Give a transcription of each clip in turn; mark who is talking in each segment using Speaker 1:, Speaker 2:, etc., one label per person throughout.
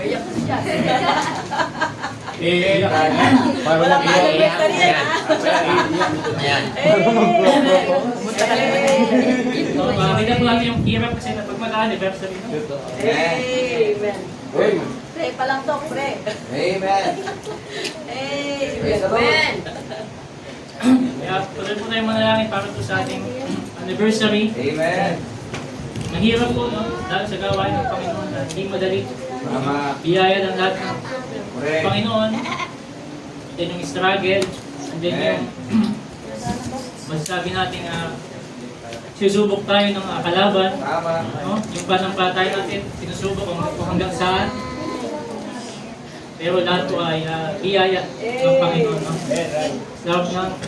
Speaker 1: Iyak ko siya.
Speaker 2: Walang anniversary yan.
Speaker 3: Ayan.
Speaker 2: Pumunta ka naman.
Speaker 4: Hindi na po namin yung hirap kasi na pag mag-anniversary.
Speaker 2: Amen. Pre pa lang to, pre.
Speaker 3: Amen.
Speaker 2: Amen.
Speaker 4: Kaya tuloy po tayo manalangin para po sa ating anniversary.
Speaker 3: Amen.
Speaker 4: Mahirap po, no? Dahil sa gawain ng Panginoon na hindi madali.
Speaker 3: Tama.
Speaker 4: Biyaya ng lahat ng
Speaker 3: Correct.
Speaker 4: Panginoon. Then yung struggle. And then yung masasabi natin susubok tayo ng kalaban.
Speaker 3: Tama.
Speaker 4: No? Yung panampalataya natin, sinusubok kung hanggang saan. Pero lahat po ay biyaya ng Panginoon. No?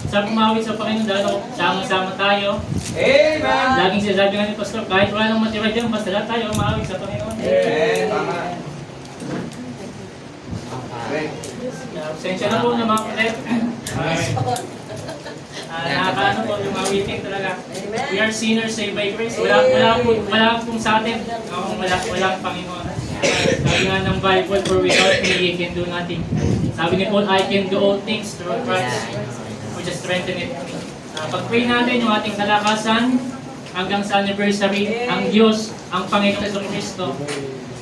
Speaker 4: Sarap umawit sa Panginoon dahil sama-sama tayo.
Speaker 3: Amen.
Speaker 4: Laging sinasabi nga ni Pastor, kahit wala nang matira dyan, basta lahat tayo umawit sa Panginoon.
Speaker 3: Amen. Tama. Correct.
Speaker 4: Pasensya na po na mga kulit. Nakakaano po, yung awitin talaga. We are sinners saved by grace. Wala pong sa atin. Walang Panginoon. Sabi nga ng Bible, for without me, you can do nothing. Sabi ni Paul, I can do all things through Christ, which is strengthen it. Pag-pray natin yung ating kalakasan hanggang sa anniversary, ang Diyos, ang Panginoon sa Kristo,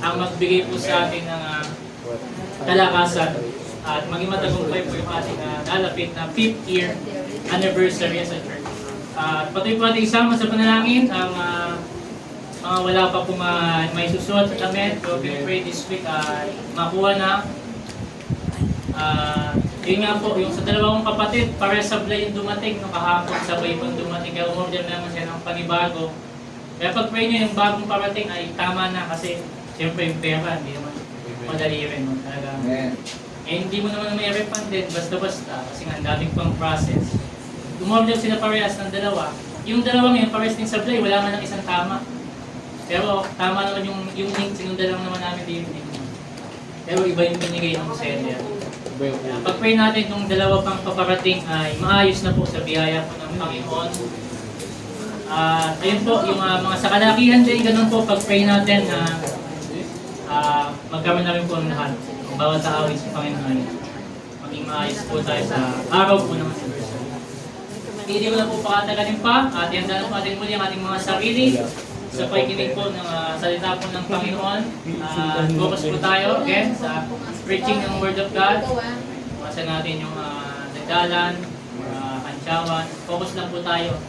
Speaker 4: ang magbigay po sa atin ng kalakasan at maging matagumpay po yung ating lalapit na 5th year anniversary as a church. Patuloy po ating isama sa panalangin ang mga wala pa po may susuot sa damit. So, pray this week makuha na. Yun nga po, yung sa dalawang kapatid, para sablay yung dumating, no, kahapon sabay pang dumating, kaya umorder naman siya ng panibago. Kaya pag-pray nyo yung bagong parating ay tama na kasi siyempre yung pera, hindi naman madali rin. No? Talaga. Eh hindi mo naman may refund din, basta-basta, kasi nga daming pang process. Umorder sila parehas ng dalawa. Yung dalawang yun, parehas din sablay, wala man ng isang tama. Pero tama naman yung link, sinundan lang naman namin din yung link. Pero iba yung binigay ng seller. Pag-pray natin itong dalawa pang paparating ay maayos na po sa biyaya po ng Panginoon. Ayun po, yung mga sa kalakihan din, ganun po pag-pray natin na magkaroon na rin po ang lahat. Kung bawat taawin sa Panginoon ay maging maayos po tayo sa araw po ng anniversary. Hindi ko na po pakatagalin pa at iyandanan po natin muli ang ating mga sarili sa pakikinig po ng salita po ng Panginoon. Focus po tayo again sa preaching ng Word of God. Masa natin yung nagdalan, kantsawan. Focus lang po tayo.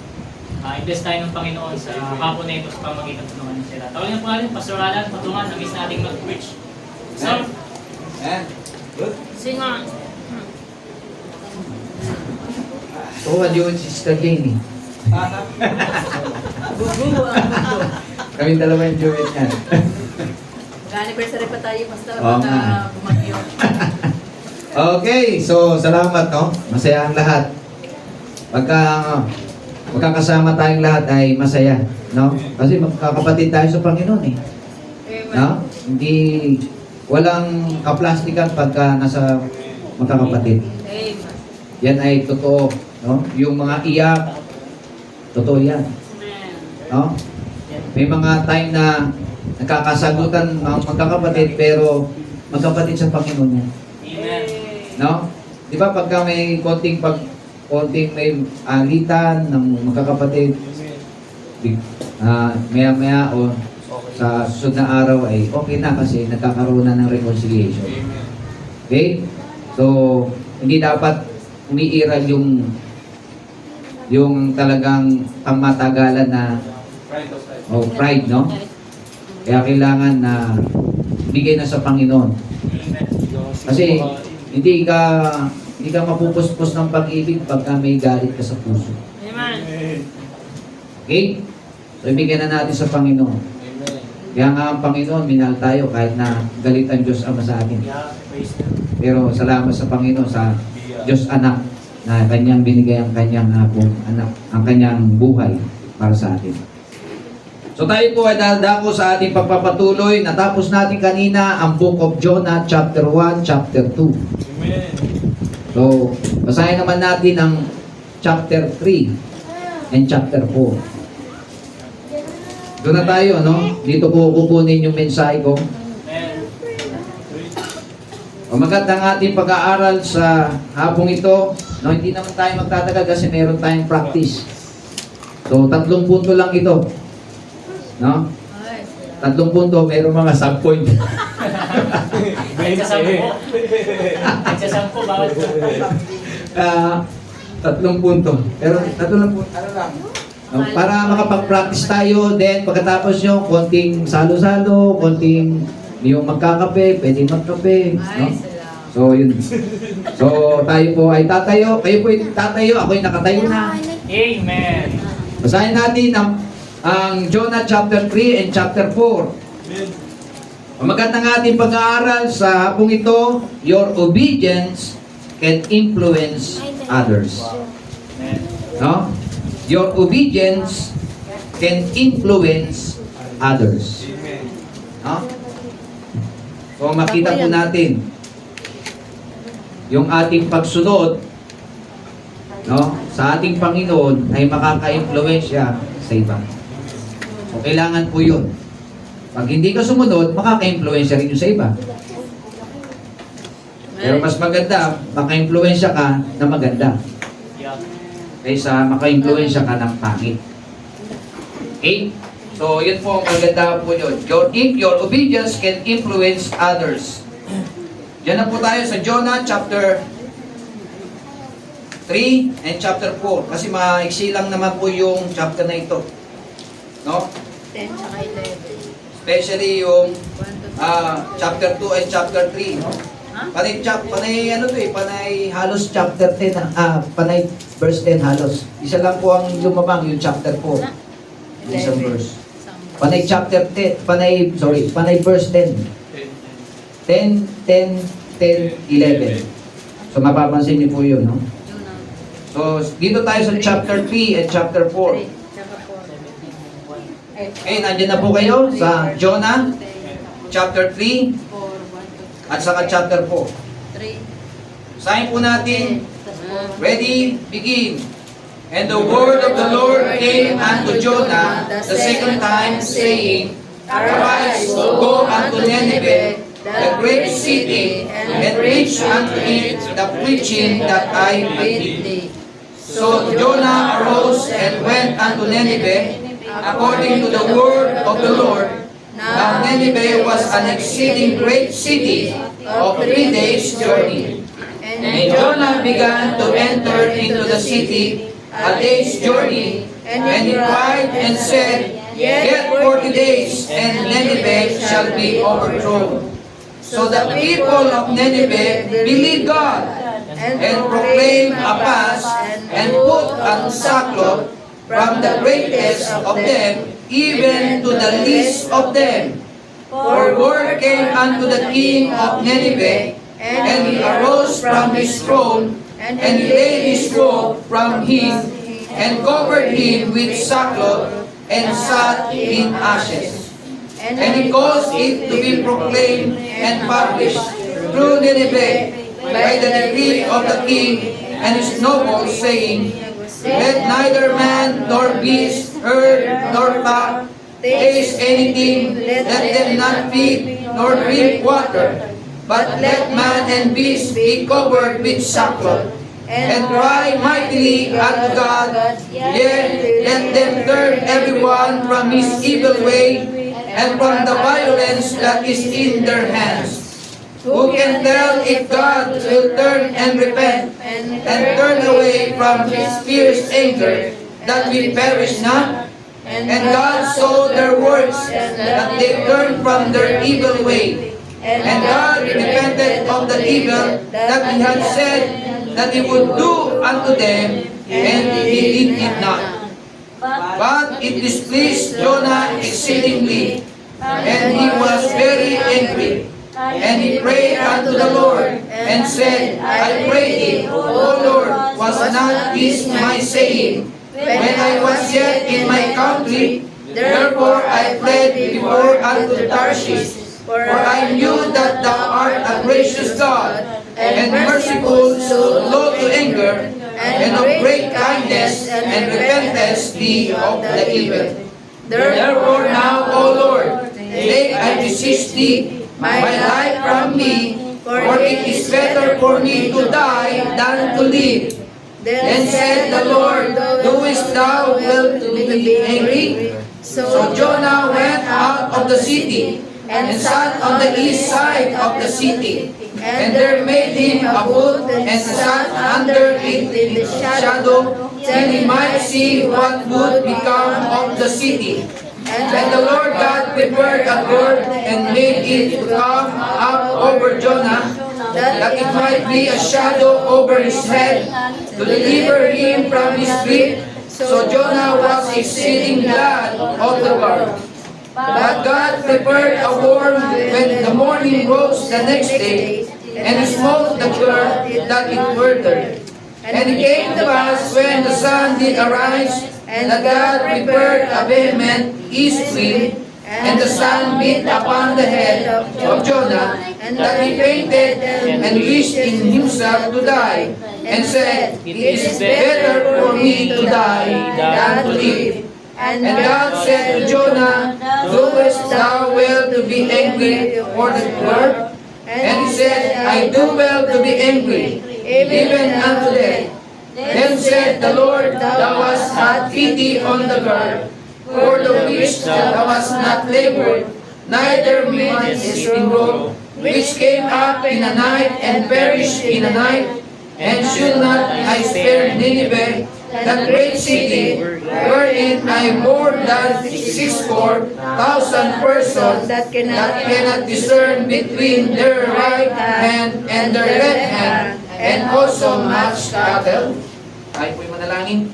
Speaker 4: Invest tayo ng Panginoon sa hapon na ito sa pamagitan po naman sila. Tawagin na po natin, Pastor Alan, patungan, nag-is natin mag-preach. So,
Speaker 3: Good.
Speaker 2: Sing on.
Speaker 5: Tuwa yun si Sister Jamie.
Speaker 2: Gugu ang gugu.
Speaker 5: Kaming dalawa yung join yan.
Speaker 2: Mag-anniversary pa tayo, basta
Speaker 5: Oo nga.
Speaker 2: bumagyo.
Speaker 5: Okay, so salamat, no? Masaya ang lahat. Pagka magkakasama tayong lahat ay masaya, no? Kasi magkakapatid tayo sa Panginoon, eh. No? Hindi, walang kaplastikan pagka nasa magkakapatid.
Speaker 2: Amen.
Speaker 5: Yan ay totoo, no? Yung mga iyak, totoo yan. No? May mga time na nagkakasagutan ang magkakapatid pero magkapatid sa Panginoon yan.
Speaker 4: Amen.
Speaker 5: No? Di ba pagka may konting may alitan ng magkakapatid, maya-maya o sa susunod na araw ay okay na kasi nagkakaroon na ng reconciliation. Okay? So, hindi dapat umiiral yung talagang pangmatagalan na pride, no? Kaya kailangan na bigay na sa Panginoon. Kasi hindi ka mapupuspos ng pag-ibig pagka may galit ka sa puso.
Speaker 2: Amen.
Speaker 5: Okay? So, ibigay na natin sa Panginoon. Kaya nga ang Panginoon, minahal tayo kahit na galit ang Diyos Ama sa atin. Pero salamat sa Panginoon, sa Diyos Anak, na kanyang binigay ang kanyang anak, ang kanyang buhay para sa atin. So tayo po ay dadako sa ating pagpapatuloy. Natapos natin kanina ang Book of Jonah, chapter 1, chapter 2.
Speaker 3: Amen.
Speaker 5: So, basahin naman natin ang chapter 3 and chapter 4. Doon na tayo, no? Dito ko kukunin yung mensahe ko.
Speaker 4: Amen.
Speaker 5: Kumagat ang ating pag-aaral sa hapong ito. No, hindi naman tayo magtatagal kasi meron tayong practice. So, 3 punto lang ito. No? 3 punto, meron mga sub-point.
Speaker 4: Kahit sa 10. Kahit sa 10, bawat
Speaker 5: 3 punto. Pero 3 punto, ano lang? No, para makapag-practice tayo, then pagkatapos yung konting salo-salo, konting yung magkakape, pwede magkape. No? So, yun. So, tayo po ay tatayo. Kayo po ay tatayo. Ako ay nakatayo na.
Speaker 4: Amen.
Speaker 5: Basahin natin ang Jonah chapter 3 and chapter 4. Pamagat ng ating pag-aaral sa hapong ito, your obedience can influence others.
Speaker 4: Amen.
Speaker 5: No? Your obedience can influence others. No? So makita po natin yung ating pagsunod, no, sa ating Panginoon ay makaka-impluwensya sa iba. So kailangan po yun. Pag hindi ka sumunod, makaka-impluwensya rin yun sa iba. Pero mas maganda, maka-impluwensya ka na maganda kaysa maka-impluwensya ka ng pangit. Okay? So, yun po ang maganda po yun. Your obedience can influence others. Diyan na po tayo sa Jonah chapter 3 and chapter 4. Kasi maiksi lang naman po yung chapter na ito. No?
Speaker 2: 10 saka 11.
Speaker 5: Especially yung
Speaker 2: 1 to
Speaker 5: chapter 2 and chapter 3. No? Panay ano to eh, panay halos chapter 10, panay verse 10 halos. Isa lang po ang lumabang yung chapter 4. Isang verse. Panay chapter 10, panay verse 10. 10, 10, 10, 11. So mapapansin niyo po yun, no? So dito tayo sa chapter 3 and chapter 4. Okay, nandiyan na po kayo sa Jonah chapter 3 at saka chapter 4.
Speaker 2: 3.
Speaker 5: Sahin po natin. Ready? Begin. And the word of the Lord came unto Jonah the second time, saying, Arise, go unto Nineveh, the great city, and preach unto it the preaching that I bid thee. So Jonah arose and went unto Nineveh, according to the word of the Lord. Now Nineveh was an exceeding great city of 3 days' journey. And Jonah began to enter into the city a day's journey, and he cried and said, Yet 40 days, and Nineveh shall be overthrown. So the people of Nineveh believed God, and proclaimed a fast, and put on sackcloth, from the greatest of them even to the least of them. For word came unto the king of Nineveh, and he arose from his throne, and he laid his robe from him, and covered him with sackcloth, and sat in ashes. And he caused it to be proclaimed and published through Nineveh by the decree of the king and his nobles, saying, Let neither man nor beast, herd nor flock taste anything, let them not feed nor drink water, but let man and beast be covered with sackcloth, and cry mightily unto God, yea, let them turn everyone from his evil way, and from the violence that is in their hands. Who can tell if God will turn and repent, and turn away from his fierce anger, that we perish not? And God saw their works, that they turned from their evil way. And God repented of the evil that he had said that he would do unto them, and he did it not. But it displeased Jonah exceedingly, and he was very angry. And he prayed unto the Lord, and said, I pray thee, O Lord, was not this my saying, when I was yet in my country? Therefore I fled before unto Tarshish, for I knew that thou art a gracious God, and merciful, slow to anger, and of great kindness, and repentest thee of the evil. Therefore now, O Lord, take, I beseech thee, my life from me, for it is better for me to die than to live. Then said the Lord, doest thou well to be angry? So Jonah went out of the city, and sat on the east side of the city. And there made him a booth, and sat under it in the shadow, till he might see what would become of the city. And the Lord God prepared a gourd, and made it to come up over Jonah, that it might be a shadow over his head, to deliver him from his grief. So Jonah was exceeding glad of the word. But God prepared a worm when the morning rose the next day, and smote the gourd that it withered. And it came to pass when the sun did arise, that God prepared a vehement east wind, and the sun beat upon the head of Jonah, that he fainted and wished in himself to die, and said, It is better for me to die than to live. And God said to Jonah, doest thou well to be angry for the word? And he said, I do well to be angry, even unto death. Then said the Lord, thou hast had pity on the girl, for the which thou hast not labored, neither madest in robe, which came up in a night and perished in a night. And should not I spare Nineveh, that great city, wherein I more than 64,000 persons that cannot discern between their right hand and their left hand, and also much cattle? Tayo po'y manalangin.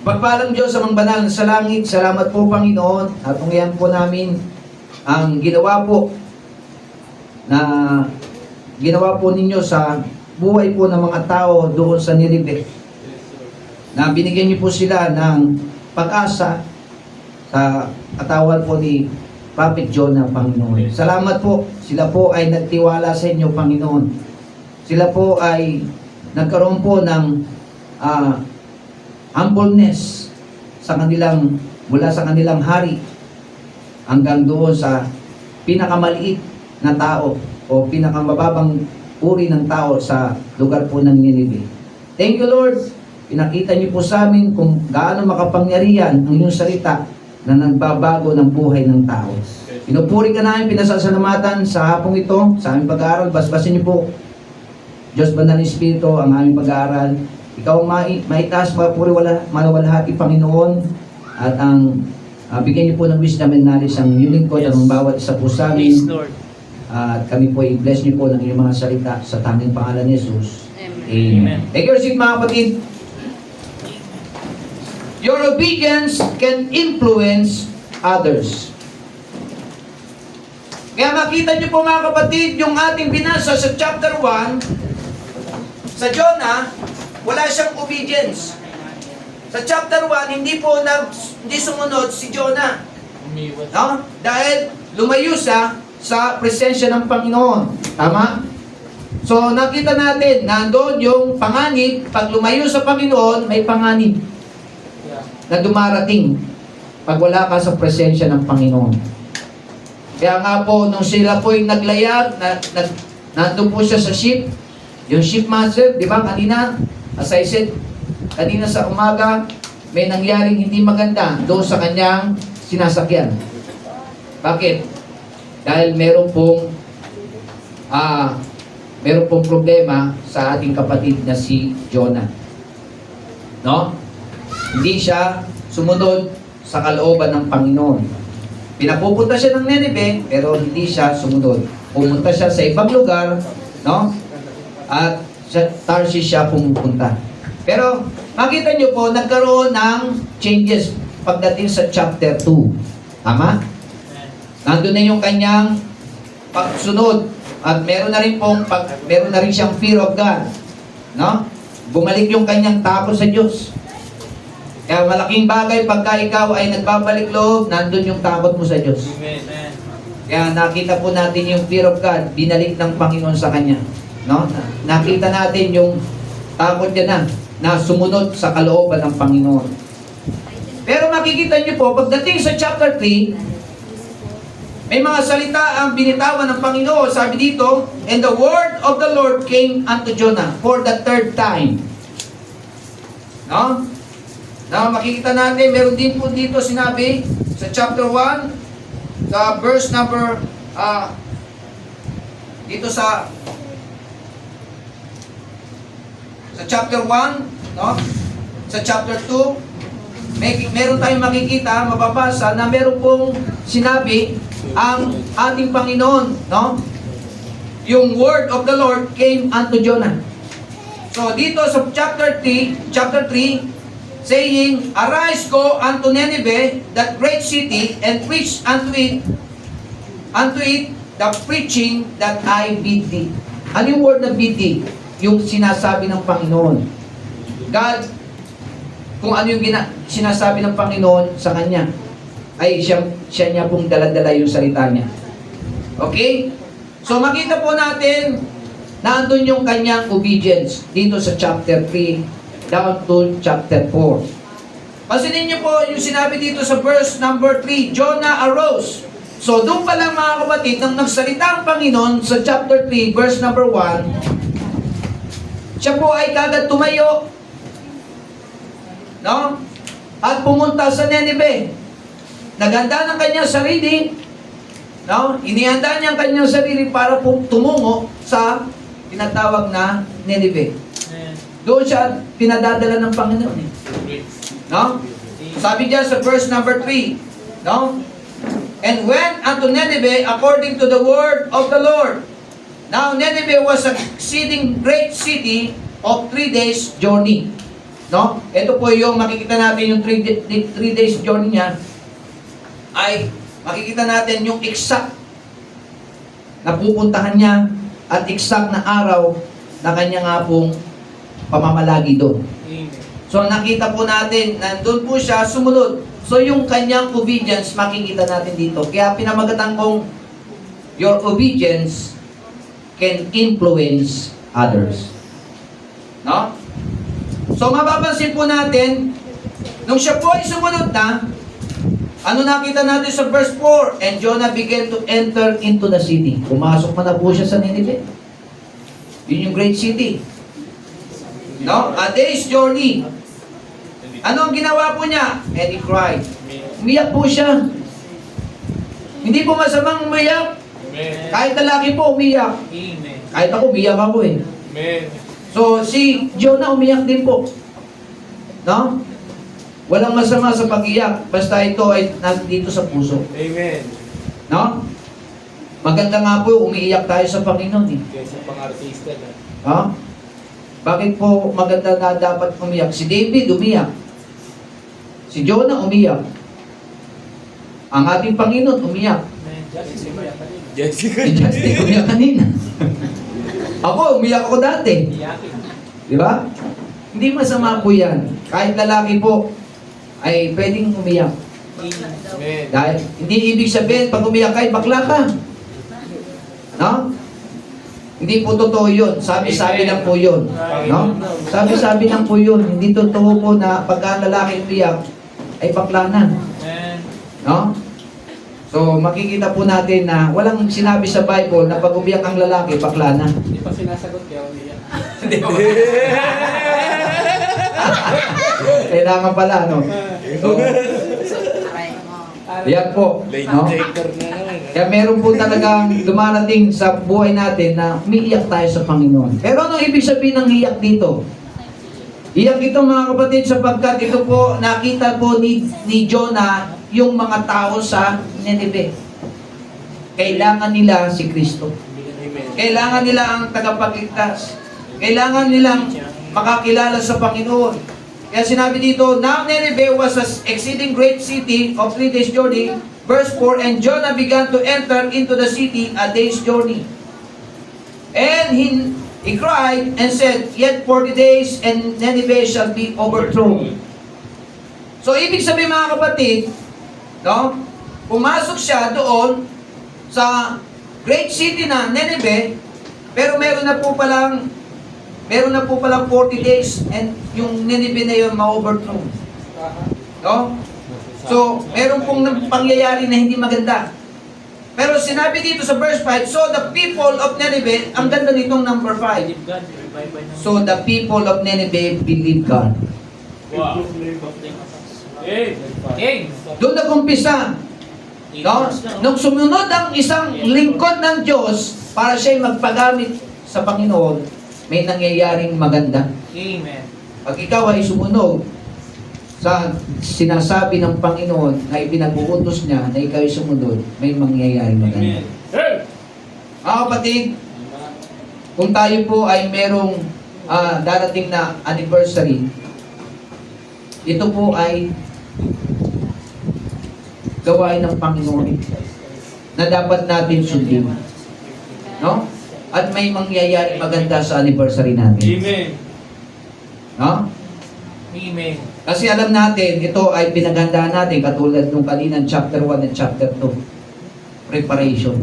Speaker 5: Pagpalang Diyos sa mga banal sa langit, salamat po Panginoon, at tungyan po namin ang ginawa po ninyo sa buhay po ng mga tao doon sa Nineveh, na binigyan niyo po sila ng pag-asa sa katawan po ni Prophet Jonah, Panginoon. Salamat po, sila po ay nagtiwala sa inyo, Panginoon. Sila po ay nagkaroon po ng humbleness sa kanilang, mula sa kanilang hari hanggang doon sa pinakamaliit na tao o pinakamababang uri ng tao sa lugar po ng Nineveh. Thank you, Lord. Pinakita niyo po sa amin kung gaano makapangyarihan ang inyong salita na nagbabago ng buhay ng tao. Pinupuri ka namin, pinasasalamatan sa hapong ito, sa aming pag-aaral. Basbasin niyo po, Diyos Banal na Espiritu, ang aming pag-aaral. Ikaw ang maitaas, papuri malawalhati, Panginoon, at ang bigyan niyo po ng wisdom and knowledge ang inyong lingkod, ang bawat isa po sa amin. At kami po i-bless niyo po ng inyong mga salita sa tanging pangalan ni Jesus. Amen. Take your seat, mga kapatid. Your obedience can influence others. Kaya makita niyo po mga kapatid, yung ating binasa sa chapter 1, sa Jonah, wala siyang obedience. Sa chapter 1, hindi sumunod si Jonah. No? Dahil lumayo siya sa presensya ng Panginoon. Tama? So nakita natin, nandoon yung panganib, pag lumayo sa Panginoon, may panganib na dumarating pag wala ka sa presensya ng Panginoon. Kaya nga po, nung sila po yung naglayag, nandun po siya sa ship, yung shipmaster, di ba kanina, as I said, kanina sa umaga, may nangyaring hindi maganda doon sa kanyang sinasakyan. Bakit? Dahil meron pong problema sa ating kapatid na si Jonah. No? Hindi siya sumunod sa kalooban ng Panginoon. Pinapupunta siya ng Nineveh, pero hindi siya sumunod. Pumunta siya sa ibang lugar, no? At sa Tarshish siya pumupunta. Pero makita niyo po, nagkaroon ng changes pagdating sa chapter 2. Tama? Nandun na yung kanyang pagsunod. At meron na rin siyang fear of God. No? Bumalik yung kanyang takot sa Diyos. Kaya malaking bagay pagka ikaw ay nagbabalik loob, nandun yung takot mo sa Diyos.
Speaker 4: Amen.
Speaker 5: Kaya nakita po natin yung fear of God, binalik ng Panginoon sa kanya. No? Nakita natin yung takot niya na sumunod sa kalooban ng Panginoon. Pero makikita niyo po, pagdating sa chapter 3, May mga salita ang binitawan ng Panginoon. Sabi dito, and the word of the Lord came unto Jonah for the third time. No? Na makikita natin, meron din po dito sinabi sa chapter 1, sa verse number, dito sa chapter 1, no? Sa chapter 2, meron tayong makikita, mababasa na meron pong sinabi ang ating Panginoon, no? Yung word of the Lord came unto Jonah. So dito sa chapter 3, saying, arise, go unto Nineveh, that great city, and preach unto it the preaching that I bid thee. Ano yung word na bid thee? Yung sinasabi ng Panginoon. God, kung ano yung sinasabi ng Panginoon sa kanya, ay siya niya pong daladala yung salita niya. Okay? So makita po natin na andun yung kanyang obedience dito sa chapter 3 down to chapter 4. Pansinin niyo po yung sinabi dito sa verse number 3, Jonah arose. So doon pa lang mga kapatid, nang nagsalita ang Panginoon sa chapter 3, verse number 1, siya po ay kagad tumayo, no? At pumunta sa Nineveh. Naghanda ng kanyang sarili, no? Inihanda niya ang kanyang sarili para tumungo sa tinatawag na Nineveh. Doon siya pinadadala ng Panginoon. No? Sabi niya sa verse number 3, no? And went unto Nineveh according to the word of the Lord. Now Nineveh was an exceeding great city of 3 days journey. No? Ito po yung makikita natin yung 3 days journey niya. Ay makikita natin yung exact na pupuntahan niya at exact na araw na kanya nga pong pamamalagi doon. So nakita po natin, nandun po siya, sumunod. So yung kanyang obedience, makikita natin dito. Kaya pinamagatan kong, your obedience can influence others. No? So mapapansin po natin, nung siya po ay sumunod na, ano nakita natin sa verse 4? And Jonah began to enter into the city. Pumasok pa na po siya sa Nineveh. Yun yung great city. No? A day's journey. Ano ang ginawa po niya? And he cried. Umiyak po siya. Hindi po masamang umiyak. Kahit lalaki po umiyak. Kahit ako, umiyak ako eh. So, si Jonah umiyak din po. No? Walang masama sa pag-iyak. Basta ito ay nandito sa puso.
Speaker 3: Amen.
Speaker 5: No? Maganda nga po, umiiyak tayo sa Panginoon eh.
Speaker 3: Kaysa pang-artista na.
Speaker 5: Ha? Bakit po maganda na dapat umiyak? Si David umiyak. Si Jonah umiyak. Ang ating Panginoon umiyak.
Speaker 3: Jessica.
Speaker 5: Si Justin umiyak kanina. Ako, umiyak ako dati. Di ba? Hindi masama po yan. Kahit lalaki po, ay pwedeng umiyak.
Speaker 3: Amen.
Speaker 5: Dahil hindi ibig sabihin, pag umiyak kayo, bakla ka. No? Hindi po totoo yun. Sabi-sabi lang po yun. No? Sabi-sabi lang po yun. Hindi totoo po na pagka lalaki umiyak, ay bakla na. No? So, makikita po natin na walang sinabi sa Bible na pag umiyak ang lalaki, bakla na.
Speaker 3: Hindi pa sinasagot kaya umiyak.
Speaker 5: Kailangan pala, no? So, yan po. No? Kaya meron po talagang dumarating sa buhay natin na umiiyak tayo sa Panginoon. Pero anong ibig sabihin ng iyak dito? Iyak ito mga kapatid sapagkat ito po nakita po ni Jonah yung mga tao sa Nineveh. Kailangan nila si Kristo. Kailangan nila ang tagapagligtas. Kailangan nilang makakilala sa Panginoon. Kaya sinabi dito, now Nineveh was an exceeding great city of 3 days journey. Verse 4, and Jonah began to enter into the city a day's journey. And he cried and said, yet 40 days and Nineveh shall be overthrown. So ibig sabihin mga kapatid, no? Pumasok siya doon sa great city na Nineveh, pero meron na po palang 40 days and yung Nineveh na yun ma-overthrown. No? So, meron pong pangyayari na hindi maganda. Pero sinabi dito sa verse 5, so the people of Nineveh, ang ganda nitong number 5.
Speaker 4: Believe God, revive by naman.
Speaker 5: So the people of Nineveh believed God.
Speaker 4: Wow. Hey! Hey!
Speaker 5: Doon nag-umpisa. No? Nung sumunod ang isang lingkod ng Diyos para siya'y magpagamit sa Panginoon, may nangyayaring maganda.
Speaker 4: Amen.
Speaker 5: Pag ikaw ay sumunod sa sinasabi ng Panginoon na ipinag-uutos niya na ikaw ay sumunod, may mangyayaring maganda.
Speaker 4: Hey!
Speaker 5: Mga kapatid, kung tayo po ay merong darating na anniversary, ito po ay gawain ng Panginoon na dapat natin sundin. No? At may mangyayaring maganda sa anniversary natin.
Speaker 3: Amen.
Speaker 5: No?
Speaker 4: Amen.
Speaker 5: Kasi alam natin, ito ay pinaghandaan natin katulad nung kaninang chapter 1 at chapter 2. Preparation.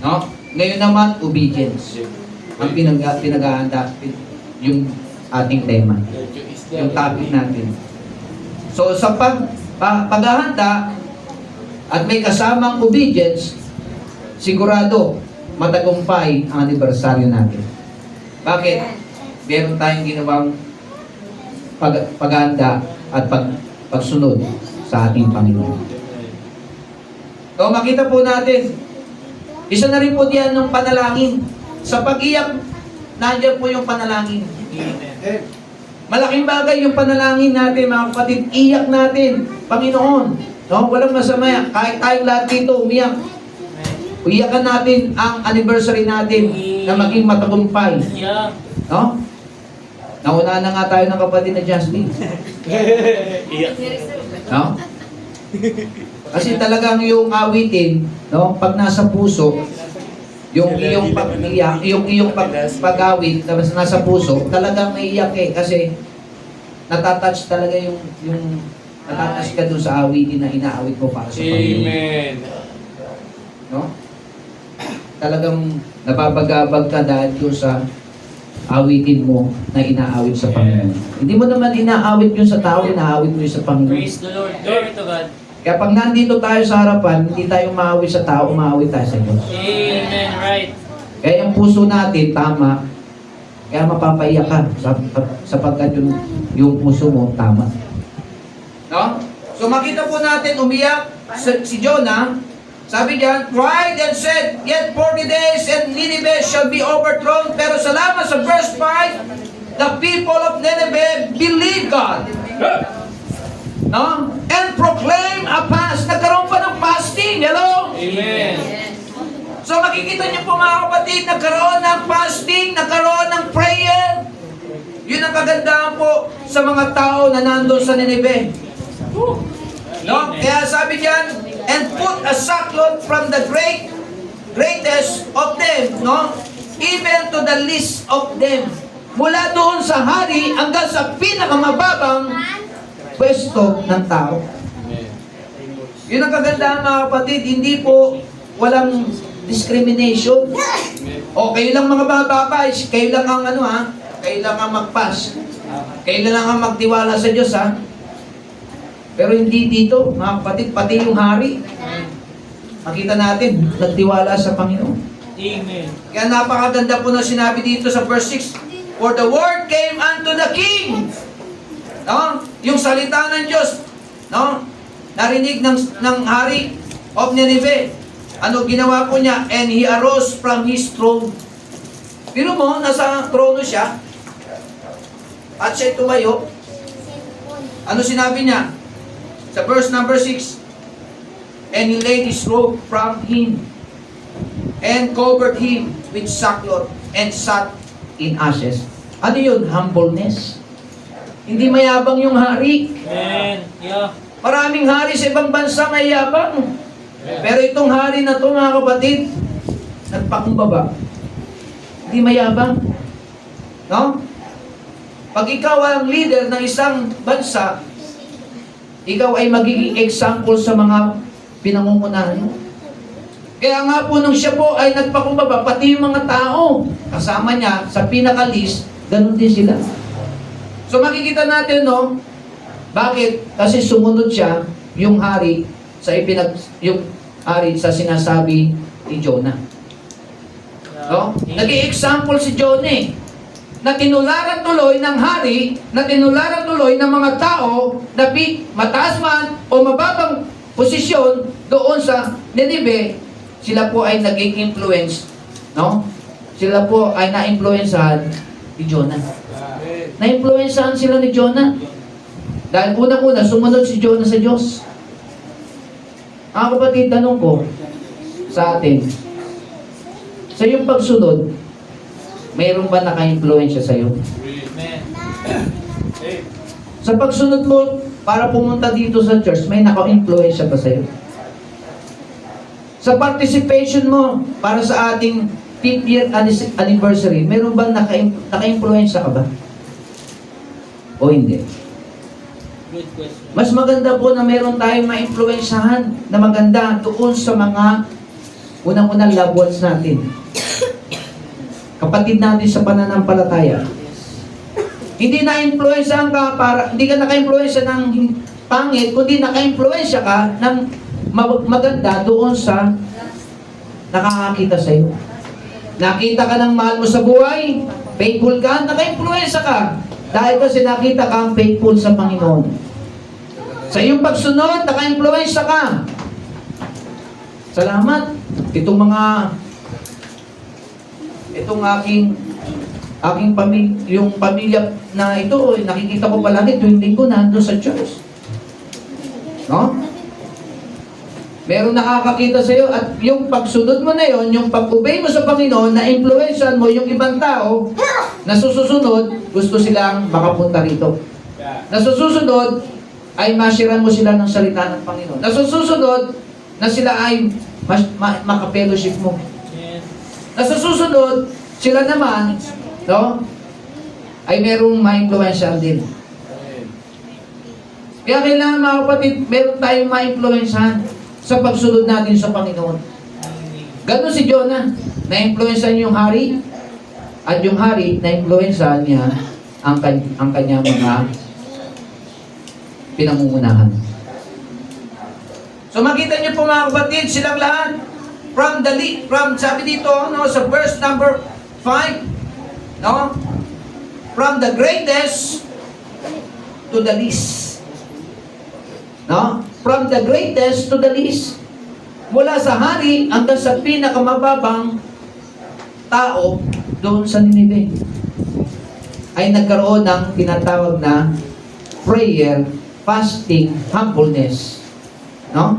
Speaker 5: No? Ngayon naman, obedience. Ang pinaghahanda, yung ating tema. Yung topic natin. So sa paghahanda at may kasamang obedience, sigurado matagumpay ang anibersaryo natin. Bakit? Meron tayong ginawang paghahanda at pagsunod sa ating Panginoon. So makita po natin, isa na rin po diyan ng panalangin. Sa pag-iyak, nandiyan po yung panalangin.
Speaker 4: Amen.
Speaker 5: Malaking bagay yung panalangin natin, mga kapatid. Iyak natin, Panginoon. No? Walang masama. Kahit tayong lahat dito umiyak. Iyakan natin ang anniversary natin na maging matagumpay.
Speaker 4: Yeah.
Speaker 5: No? Nauna na nga tayo ng kapatid na Jasmine. No? Kasi talagang yung awitin, no, pag nasa puso, yung iyong pag-iyak, yung iyong pag-awit na nasa puso, talagang naiiyak eh kasi natatouch talaga yung natatouch ka doon sa awitin na inaawit mo para sa Panginoon.
Speaker 3: Amen.
Speaker 5: No? Talagang napapagabag ka dahil doon sa awitin mo na inaawit sa Panginoon. Hindi mo naman inaawit yun sa tao, inaawit mo yun sa Panginoon.
Speaker 4: Praise the Lord. Glory to God.
Speaker 5: Kaya pag nandito tayo sa harapan, hindi tayo maawit sa tao, maawit tayo sa Diyos.
Speaker 4: Amen. Right.
Speaker 5: Kaya yung puso natin, tama. Kaya mapapaiyak ka sapagkat yung puso mo, tama. No? So makita po natin, umiyak si Jonah. Sabi diyan, cried and said, yet 40 days and Nineveh shall be overthrown. Pero salamat sa verse 5, the people of Nineveh believe God. No? And proclaim a fast. Nagkaroon pa ng fasting. Hello?
Speaker 3: Amen.
Speaker 5: So makikita niyo po mga kapatid, nagkaroon ng fasting, nagkaroon ng prayer. Yun ang kagandahan po sa mga tao na nandun sa Nineveh. No? Kaya sabi diyan, and put a sackcloth from the greatest of them, no? Even to the least of them. Mula doon sa hari hanggang sa pinakamababang pwesto ng tao. Yun ang kagandahan mga kapatid, hindi po walang discrimination. O kayo lang mga bababa, kayo lang ang kayo lang ang mag-pass. Kayo lang ang magtiwala sa Diyos Pero hindi dito, mga kapatid, pati yung hari. Makita natin, nagtiwala sa Panginoon.
Speaker 4: Amen.
Speaker 5: Kaya napakaganda po na sinabi dito sa verse 6, for the word came unto the king. No? Yung salita ng Diyos, no? Narinig ng hari of Nineveh. Ano ginawa po niya? And he arose from his throne. Pero mo, nasa trono siya. At siya tumayo. Ano sinabi niya? Sa verse number 6, and he laid his robe from him, and covered him with sackcloth, and sat in ashes. Ano yun? Humbleness. Hindi mayabang yung hari.
Speaker 4: Amen. Yeah.
Speaker 5: Maraming hari sa ibang bansa mayabang. Pero itong hari na to, mga kapatid, nagpakumbaba. Hindi mayabang. No? Pag ikaw ang leader ng isang bansa, ikaw ay magiging example sa mga pinangungunahan mo. Kaya nga po nung siya po ay nagpakumbaba, pati yung mga tao, kasama niya sa pinakalis, ganun din sila. So makikita natin, no? Bakit? Kasi sumunod siya, yung hari, sa hari sa sinasabi ni Jonah. No? Nag-i-example si Jonah eh, na tinularan tuloy ng hari, na tinularan tuloy ng mga tao na mataas man o mababang posisyon doon sa Nineveh, sila po ay naging influence, no? Sila po ay na-influensahan ni Jonah. Na-influensahan sila ni Jonah. Dahil unang-una, sumunod si Jonah sa Diyos. Mga kapatid, tanong ko sa atin, sa iyong pagsunod, mayroon ba naka-influensya sa iyo?
Speaker 3: Amen.
Speaker 5: Sa pagsunod mo, para pumunta dito sa church, may naka-influensya ba sa iyo? Sa participation mo, para sa ating 5th year anniversary, mayroon ba naka-influensya ka ba? O hindi?
Speaker 3: Good question.
Speaker 5: Mas maganda po na meron tayong ma-influensyahan na maganda doon sa mga unang-unang loved ones natin. Kapatid natin sa pananampalataya. Hindi na-influensyahan ka hindi ka naka-influensya ng pangit, kundi naka-influensya ka ng maganda doon sa nakakakita sa iyo. Nakita ka ng mahal mo sa buhay, faithful ka, naka-influensya ka. Dahil kasi nakita kang faithful sa Panginoon. Sa iyong pagsunod, naka-influensya ka. Salamat. Itong aking pamilya na ito, nakikita ko palagi tuwing linggo nandun sa church. No? Meron nakakakita sa iyo at yung pagsunod mo na yon, yung pag-obey mo sa Panginoon, na-influensyan mo yung ibang tao na susunod, gusto silang makapunta rito. Na susunod, ay masiran mo sila ng salita ng Panginoon. Na susunod, na sila ay makapellowship mo. Na susunod, sila naman, no, ay merong ma-influensyan din. Kaya kailangan mga kapatid, meron tayong ma-influensyan sa pagsunod natin sa Panginoon. Ganon si Jonah, na-influensyan yung hari, at yung hari, na-influensyan niya ang kanyang mga pinangungunahan. So makita niyo po mga kapatid, silang lahat, from sabi dito, no, sa verse number 5, no, from the greatest to the least. No? From the greatest to the least. Mula sa hari hanggang sa pinakamababang tao doon sa Nineveh ay nagkaroon ng tinatawag na prayer, fasting, humbleness. No?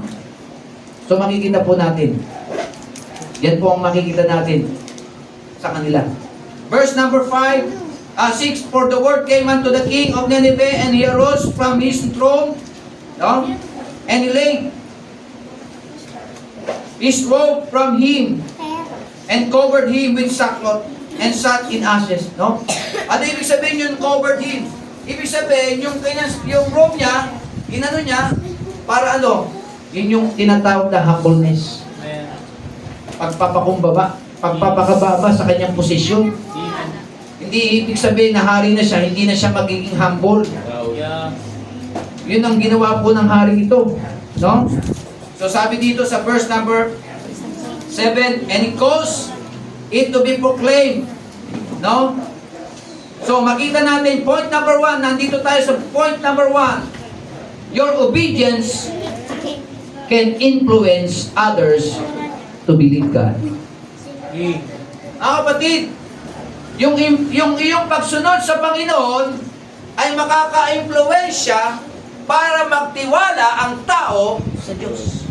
Speaker 5: So makikita po natin. Yan po ang makikita natin sa kanila. Verse number 6, for the word came unto the king of Nineveh, and he arose from his throne, no? And he laid his robe from him and covered him with sackcloth and sat in ashes, no? Ano ibig sabihin yung covered him? Ibig sabihin yung robe niya, inano niya, para ano? Yun yung tinatawag na humbleness. Pagpapakumbaba, pagpapakababa sa kanyang posisyon. Hindi ibig sabihin na hari na siya, hindi na siya magiging humble. Yun ang ginawa po ng hari ito. No? So sabi dito sa verse number 7, and it caused it to be proclaimed. No? So makita natin, point number 1, nandito tayo sa point number 1. Your obedience can influence others to believe God. Kapatid, yung iyong pagsunod sa Panginoon ay makaka-impluwensya para magtiwala ang tao sa Diyos.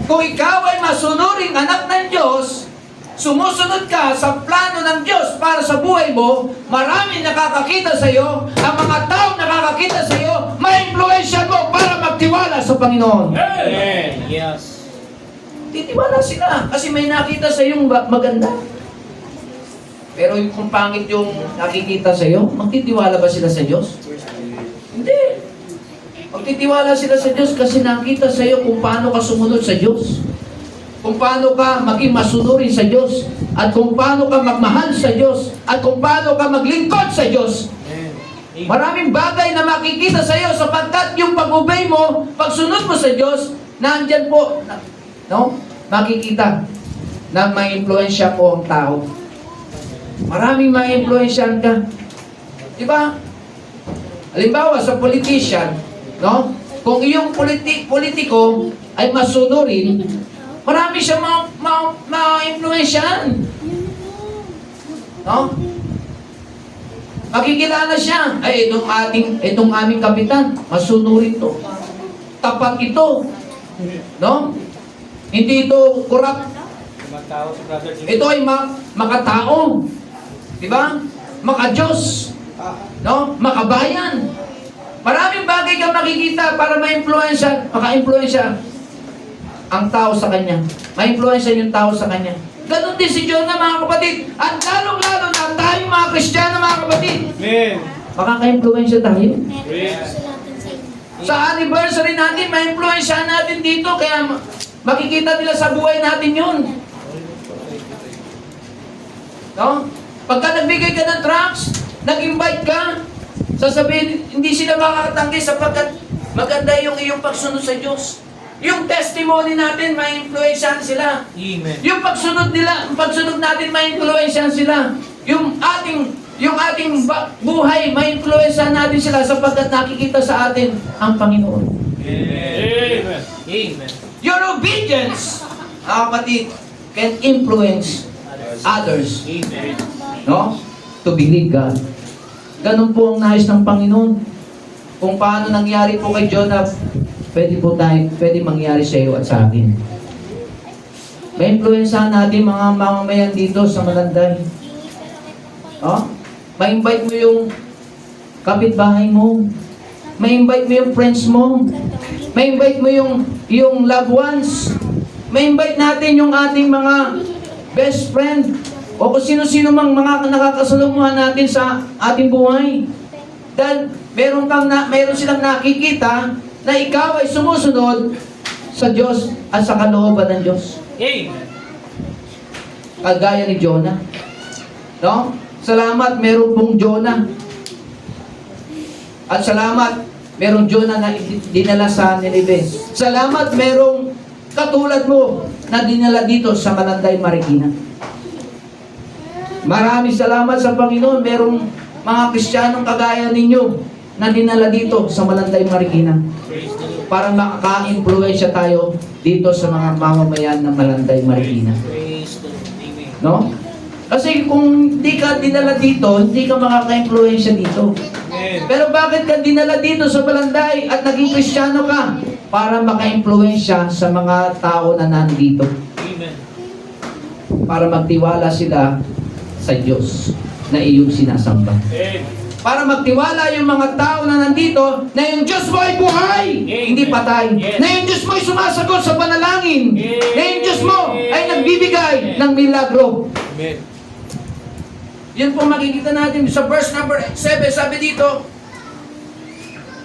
Speaker 5: Kung ikaw ay masunuring anak ng Diyos, sumusunod ka sa plano ng Diyos para sa buhay mo, maraming nakakakita sa iyo, ang mga taong nakakakita sa iyo, ma-impluwensya mo para magtiwala sa Panginoon.
Speaker 3: Amen. Yes.
Speaker 5: Titiwala sila kasi may nakita sa iyong maganda. Pero kung pangit yung nakikita sa iyo, magtitiwala ba sila sa Diyos? Hindi. Magtitiwala sila sa Diyos kasi nakita sa iyo kung paano ka sumunod sa Diyos. Kung paano ka maging masunurin sa Diyos. At kung paano ka magmahal sa Diyos. At kung paano ka maglingkod sa Diyos. Maraming bagay na makikita sa iyo sapagkat yung pag-obey mo, pagsunod mo sa Diyos, Nandyan po, no? Makikita na may impluensya po ang tao. Maraming may impluensyahan ka. Di ba? Halimbawa, sa politician, no? Kung iyong politiko ay masunurin, marami siyang ma-influensyahan. No? Makikilala siya. Ay, itong aming kapitan, masunurin to. Tapat ito. No? Hindi ito corrupt.
Speaker 3: Magtao sa brother Jimmy.
Speaker 5: Ito ay makatao. Di ba? Maka-Diyos. No? Makabayan. Maraming bagay ka makikita para maka-influensya ang tao sa kanya. Ma-influensya yung tao sa kanya. Ganon din si Jonah, mga kapatid. At lalong-lalo na tayo mga Kristiyano, mga kapatid.
Speaker 3: Amen.
Speaker 5: Makaka-influensya tayo.
Speaker 3: Yes.
Speaker 5: Sa anniversary natin, ma-influensya natin dito. Kaya makikita nila sa buhay natin yun. No? Pagka nagbigay ka ng tracts, nag-invite ka, sasabihin, hindi sila makakatanggi sapagkat maganda yung iyong pagsunod sa Diyos. Yung testimony natin, may influensyahan sila.
Speaker 3: Amen.
Speaker 5: Yung pagsunod natin, may influensyahan sila. Yung ating buhay, may influensyahan natin sila sapagkat nakikita sa atin ang Panginoon.
Speaker 3: Amen. Amen.
Speaker 5: Your obedience, kapatid, can influence others.
Speaker 3: Amen.
Speaker 5: No? To believe God. Ganun po ang nais ng Panginoon. Kung paano nangyari po kay Jonah, pwede mangyari sa iyo at sa akin. May influensyahan natin mga mamamayan dito sa Malanday. Oh? Ma-invite mo yung kapitbahay mo. Ma-invite mo yung friends mo. Ma-invite mo yung loved ones. Ma-invite natin yung ating mga best friend. O kung sino-sino mang mga nakakasalumuhan natin sa ating buhay. Dahil meron silang nakikita na ikaw ay sumusunod sa Diyos at sa kalooban ng Diyos.
Speaker 3: Amen.
Speaker 5: Kagaya ni Jonah. No? Salamat, meron pong Jonah. At salamat, merong Jonah na dinala sa Nineveh. Salamat, merong katulad mo na dinala dito sa Malanday, Marikina. Maraming salamat sa Panginoon. Merong mga Kristiyanong kagaya ninyo na dinala dito sa Malanday, Marikina. Para makaka-influensya tayo dito sa mga mamamayan ng Malanday, Marikina.
Speaker 3: Praise the Lord. Amen.
Speaker 5: No? Kasi kung hindi ka dinala dito, hindi ka makaka-influensya dito.
Speaker 3: Amen.
Speaker 5: Pero bakit ka dinala dito sa Malanday at naging Kristiyano ka? Para maka-influensya sa mga tao na nandito.
Speaker 3: Amen.
Speaker 5: Para magtiwala sila sa Diyos na iyong sinasamba.
Speaker 3: Amen.
Speaker 5: Para magtiwala yung mga tao na nandito na yung Diyos mo ay buhay,
Speaker 3: Amen.
Speaker 5: hindi patay.
Speaker 3: Yes.
Speaker 5: Na yung Diyos mo ay sumasagot sa panalangin.
Speaker 3: Amen.
Speaker 5: Na yung Diyos mo ay nagbibigay ng milagro.
Speaker 3: Amen.
Speaker 5: Yun po makikita natin sa verse number 7. Sabi dito,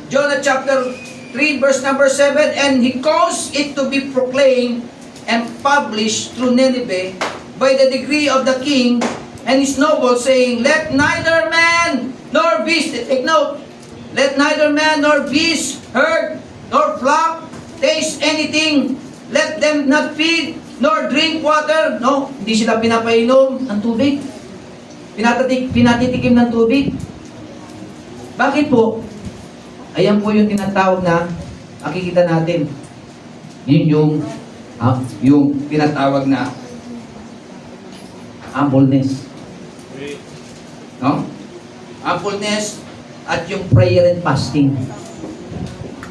Speaker 5: Jonah chapter 3 verse number 7, and he caused it to be proclaimed and published through Nineveh by the decree of the king and his nobles, saying, let neither man nor beast, take note, let neither man nor beast, herd, nor flock taste anything, let them not feed nor drink water. No, hindi sila pinapainom ng tubig. Pinatitikim ng tubig. Bakit po? Ayan po yung tinatawag na, makikita natin, yun yung tinatawag na humbleness. No? Humbleness at yung prayer and fasting.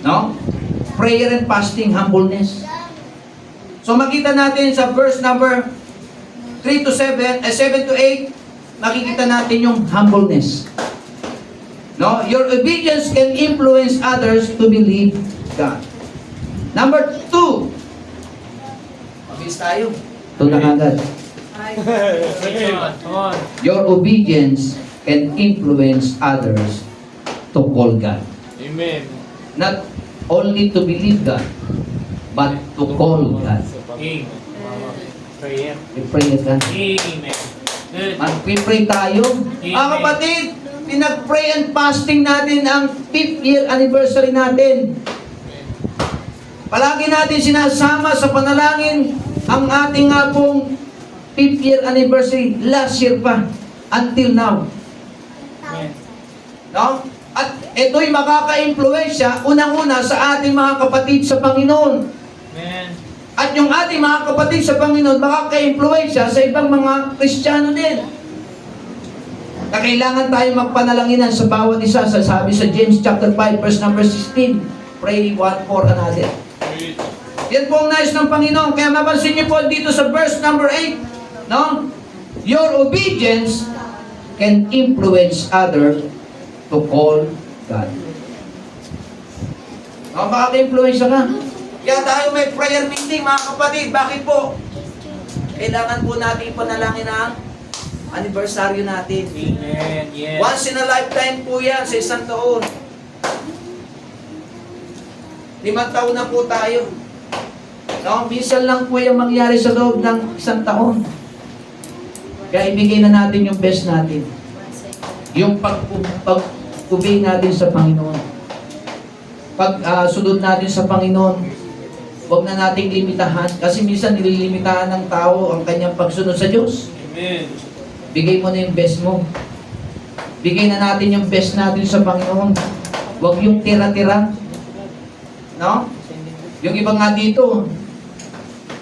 Speaker 5: No? Prayer and fasting, humbleness. So makita natin sa verse number 3 to 7, 7 to 8, makikita natin yung humbleness. No? Your obedience can influence others to believe God. Number 2. Mabilis tayo. Ito na agad.
Speaker 3: Come on.
Speaker 5: Your obedience can influence others to call God.
Speaker 3: Amen.
Speaker 5: Not only to believe God, but to call God.
Speaker 3: Amen. Prayer.
Speaker 5: I-pray God.
Speaker 3: Amen. Good.
Speaker 5: Mag-pray tayo. Mga kapatid, pinag-pray and fasting natin ang 5th year anniversary natin. Palagi natin sinasama sa panalangin ang ating nga pong 5th year anniversary, last year pa, until now. No? At ito'y makaka-impluensya, unang-una sa ating mga kapatid sa Panginoon.
Speaker 4: Amen.
Speaker 5: At yung ating mga kapatid sa Panginoon, makaka-impluensya sa ibang mga Kristiyano din. Na kailangan tayo magpanalanginan sa bawat isa. Sabi sa James chapter 5, verse number 16, pray one for another. Yan po ang nais ng Panginoon. Kaya mapansin niyo po dito sa verse number 8, no? Your obedience can influence others to call God. No, makaka-influensya ka. Kaya tayo may prayer meeting, mga kapatid. Bakit po? Kailangan po natin ipanalangin ang anniversary natin.
Speaker 4: Amen. Yes.
Speaker 5: Once in a lifetime po yan sa isang taon. 5 taon na po tayo. No, minsan lang po yung mangyari sa loob ng isang taon. Kaya ibigay na natin yung best natin. Yung pag-ubay natin sa Panginoon. Pag-sunod natin sa Panginoon, huwag na nating limitahan. Kasi minsan nililimitahan ng tao ang kanyang pagsunod sa Diyos.
Speaker 3: Amen.
Speaker 5: Bigay mo na yung best mo. Bigay na natin yung best natin sa Panginoon. Huwag yung tira-tira. No? Yung iba nga dito,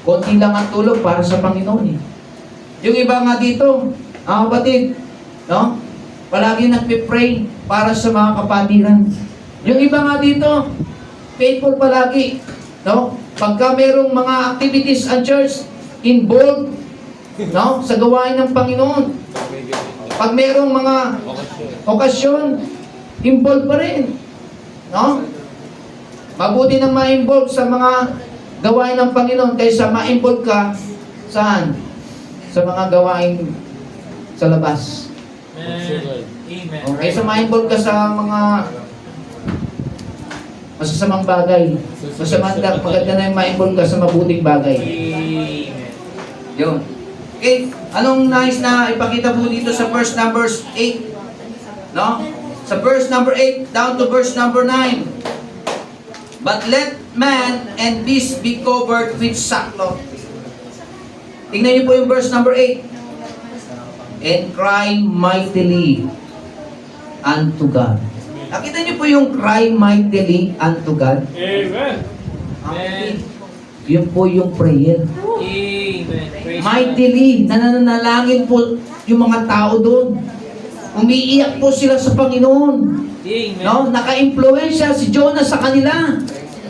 Speaker 5: konti lang ang tulog para sa Panginoon. Eh. Yung iba nga dito, ang kapatid, no? Palagi nagpe-pray para sa mga kapatiran. Yung iba nga dito, faithful palagi. No? Pagka merong mga activities ang church, involved, no? Sa gawain ng Panginoon. Pag merong mga okasyon, involved pa rin. No? Mabuti nang ma-involve sa mga gawain ng Panginoon kaysa ma-involve ka saan? Sa mga gawain sa labas.
Speaker 4: Amen. Amen.
Speaker 5: O, kaysa ma-involve ka sa mga masasamang bagay. Maganda na yung ma-involve ka sa mabuting bagay.
Speaker 4: Amen.
Speaker 5: Yun. Okay, anong nais na ipakita po dito sa verse number 8? No? Sa verse number 8 down to verse number 9. But let man and beast be covered with sackcloth. Tingnan niyo po yung verse number 8. And cry mightily unto God. Nakita niyo po yung cry mightily unto God?
Speaker 3: Amen.
Speaker 4: Amen.
Speaker 5: Yun po yung prayer.
Speaker 4: Amen. Praise
Speaker 5: Mightily, nananalangin po yung mga tao doon. Umiiyak po sila sa Panginoon.
Speaker 4: Amen.
Speaker 5: No? Naka-impluensya si Jonah sa kanila.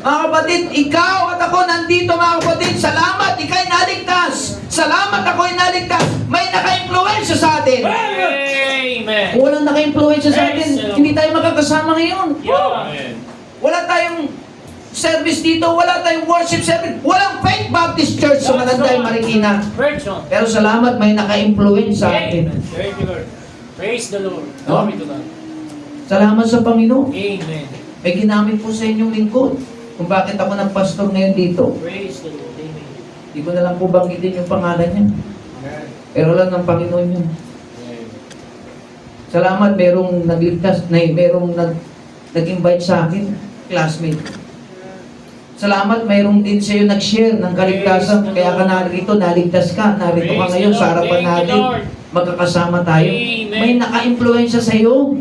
Speaker 5: Mga kapatid, ikaw at ako nandito, mga kapatid. Salamat, ikaw'y naligtas. Salamat, ako'y naligtas. May naka-impluensya sa atin.
Speaker 4: Amen.
Speaker 5: Kung walang naka-impluensya sa atin, hindi tayo makakasama ngayon.
Speaker 4: Amen.
Speaker 5: Wala tayong service dito, wala tayong worship service, walang Faith Baptist Church sa Malanday, Marikina.
Speaker 4: Virgin.
Speaker 5: Pero salamat, may naka-influence sa atin.
Speaker 4: Amen. Thank you, Lord. Praise the Lord.
Speaker 5: No?
Speaker 4: Glory to God.
Speaker 5: Salamat sa Panginoon.
Speaker 4: Amen.
Speaker 5: May ginamit po sa inyong lingkod. Kung bakit ako nagpastor ngayon dito.
Speaker 4: Praise the Lord. Amen.
Speaker 5: Hindi ko na lang po banggitin yung pangalan niya. Pero lang ng Panginoon yun. Salamat, merong nagligtas, merong nag-invite sa akin, classmate. Salamat, mayroong din sa'yo nag-share ng kaligtasan. Kaya ka narito, naligtas ka. Narito ka ngayon sa harapan natin. Magkakasama tayo. May naka-influensya sa'yo.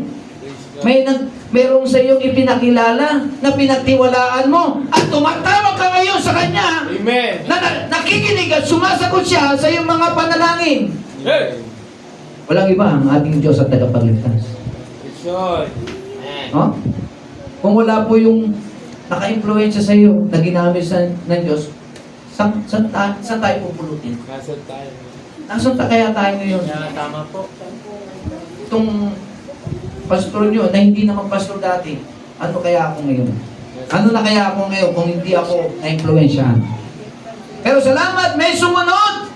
Speaker 5: Merong sa'yong ipinakilala na pinagtiwalaan mo. At tumatawag ka ngayon sa Kanya.
Speaker 3: Amen.
Speaker 5: Na nakikinig at sumasagot siya sa iyong mga panalangin.
Speaker 3: Hey.
Speaker 5: Walang iba ang ating Diyos at tagapagligtas.
Speaker 3: It's good.
Speaker 5: No? Kung wala po yung naka-influensya sa iyo na ginamit ng Diyos, saan tayo pupulutin?
Speaker 3: Nasaan tayo?
Speaker 5: Nasaan kaya tayo ngayon?
Speaker 4: Yeah, tama po.
Speaker 5: Itong pastor nyo na hindi naman pastor dati, ano kaya ako ngayon? Ano na kaya ako ngayon kung hindi ako na-influensyahan? Pero salamat, may sumunod!